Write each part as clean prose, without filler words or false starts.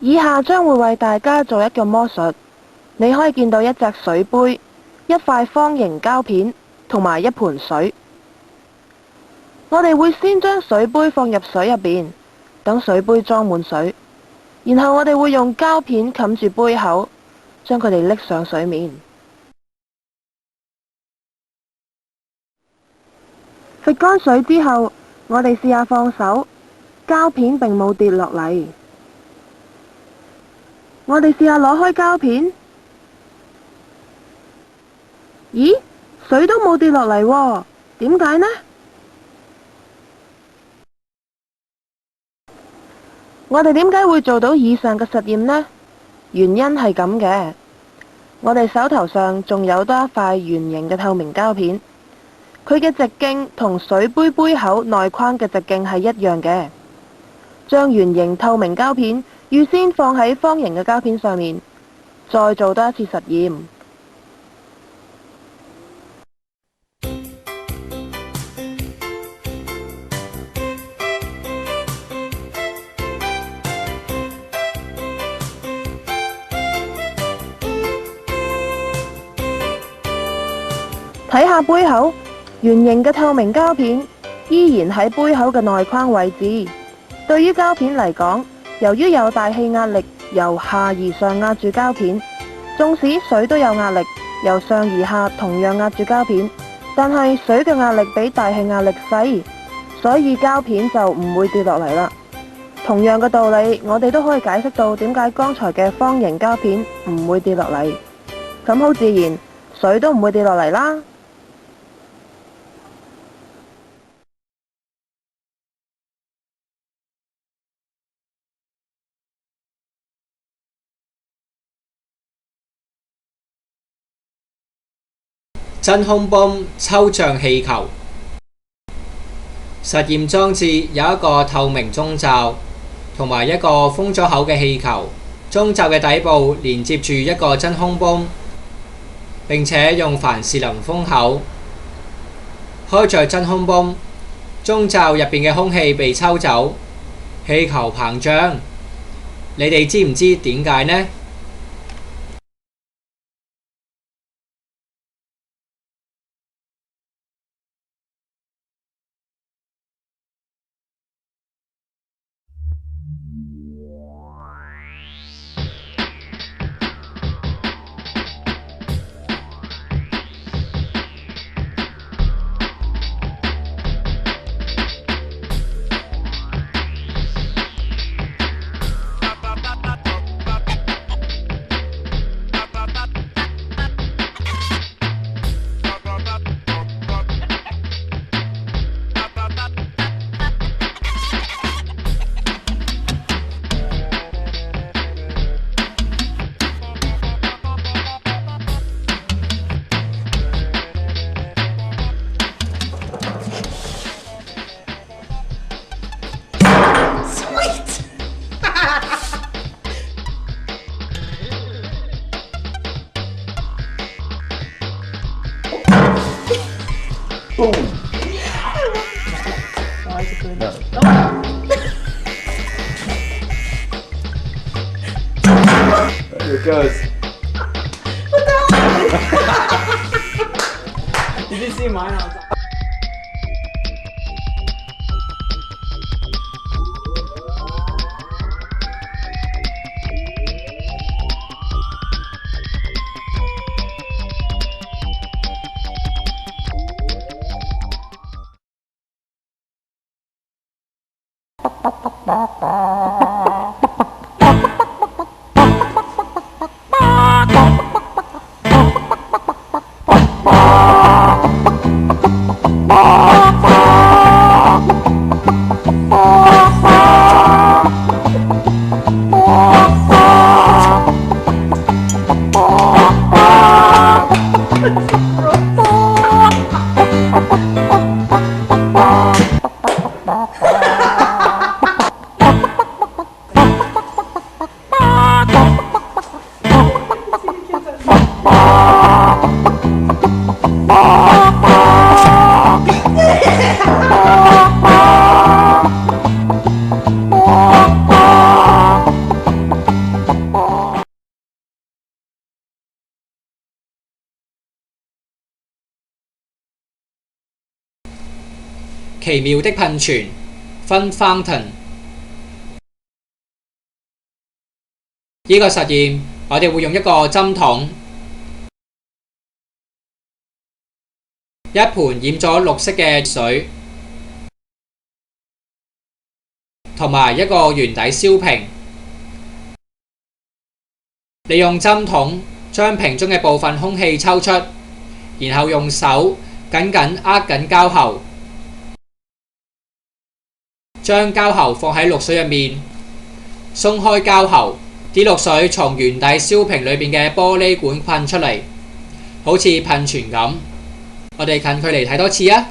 以下將會為大家做一個魔術，你可以見到一隻水杯、一塊方形膠片同埋一盆水。我哋會先將水杯放入水入邊，等水杯裝滿水，然後我哋會用膠片冚住杯口，將佢哋拎上水面。揈乾水之後，我哋試下放手，膠片並冇跌落嚟。我哋試下攞開膠片，咦，水都冇跌落嚟喎，點解呢？我哋點解會做到以上嘅實驗呢？原因係咁嘅，我哋手頭上仲有多一塊圓形嘅透明膠片，佢嘅直徑同水杯杯口內框嘅直徑係一樣嘅。將圓形透明膠片預先放喺方形嘅膠片上面，再做多一次實驗。睇下杯口，圓形嘅透明膠片依然喺杯口嘅內框位置。對於膠片嚟講，由於有大氣壓力由下而上壓住膠片，縱使水都有壓力由上而下同樣壓住膠片，但係水嘅壓力比大氣壓力細，所以膠片就唔會跌落嚟啦。同樣嘅道理，我哋都可以解釋到點解剛才嘅方形膠片唔會跌落嚟，咁好自然，水都唔會跌落嚟啦。真空泵抽象氣球實驗裝置有一個透明中罩同埋一個封咗口嘅氣球，中罩嘅底部連接住一個真空泵，並且用凡士林封口。開着真空泵，中罩入邊嘅空氣被抽走，氣球膨脹。你哋知唔知點解呢？Boom. No. Here it goes. What the hell? Did you see mine on top? 奇妙的噴泉 （Fun Fountain）。呢個實驗，我哋會用一個針筒、一盤染咗綠色嘅水，同埋一個圓底燒瓶。利用針筒將瓶中嘅部分空氣抽出，然後用手緊緊握緊膠喉，將膠喉放喺綠水入面，鬆開膠喉，啲綠水從圓底燒瓶裏邊嘅玻璃管噴出嚟，好似噴泉咁。我哋近距離睇多次啊！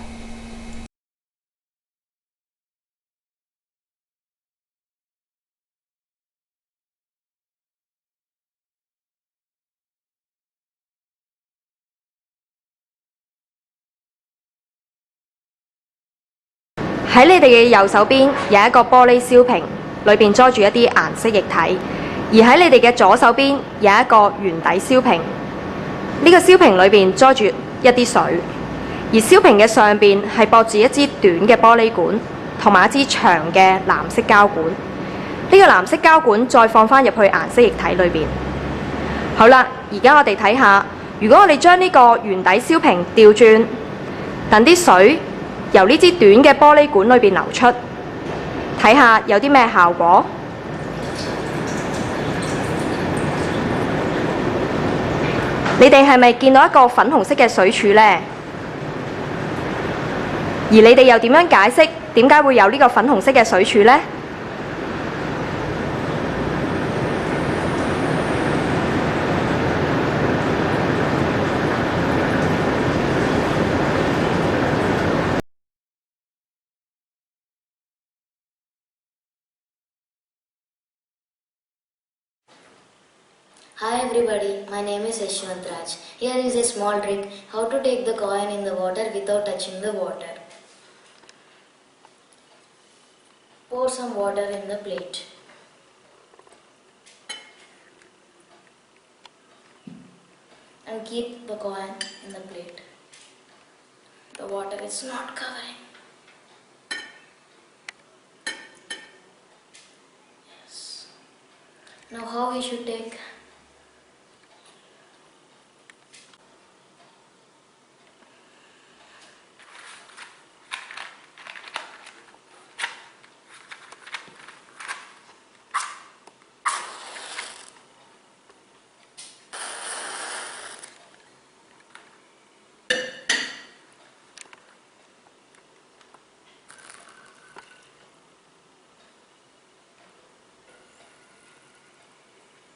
喺你哋嘅右手邊有一個玻璃燒瓶，裏邊裝住一啲顏色液體；而喺你哋嘅左手邊有一個圓底燒瓶，呢個燒瓶裏邊裝住一啲水，而燒瓶嘅上邊係駁住一支短嘅玻璃管，同埋一支長嘅藍色膠管。呢個藍色膠管再放返入去顏色液體裏邊。好啦，而家我哋睇下，如果我哋將呢個圓底燒瓶調轉，等啲水由呢支短嘅玻璃管裏邊流出，睇下有啲咩效果。你哋係咪見到一個粉紅色嘅水柱呢？而你哋又點樣解釋點解會有呢個粉紅色嘅水柱呢？Hi everybody, my name is Yashwant Raj. Here is a small trick how to take the coin in the water without touching the water. Pour some water in the plate. And keep the coin in the plate. The water is not covering. Yes. Now how we should take?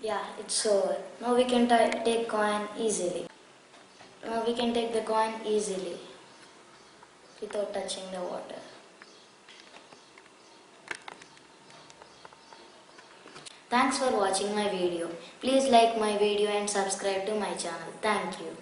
Yeah, it's over. Now we can take coin easily. Now we can take the coin easily without touching the water. Thanks for watching my video. Please like my video and subscribe to my channel. Thank you.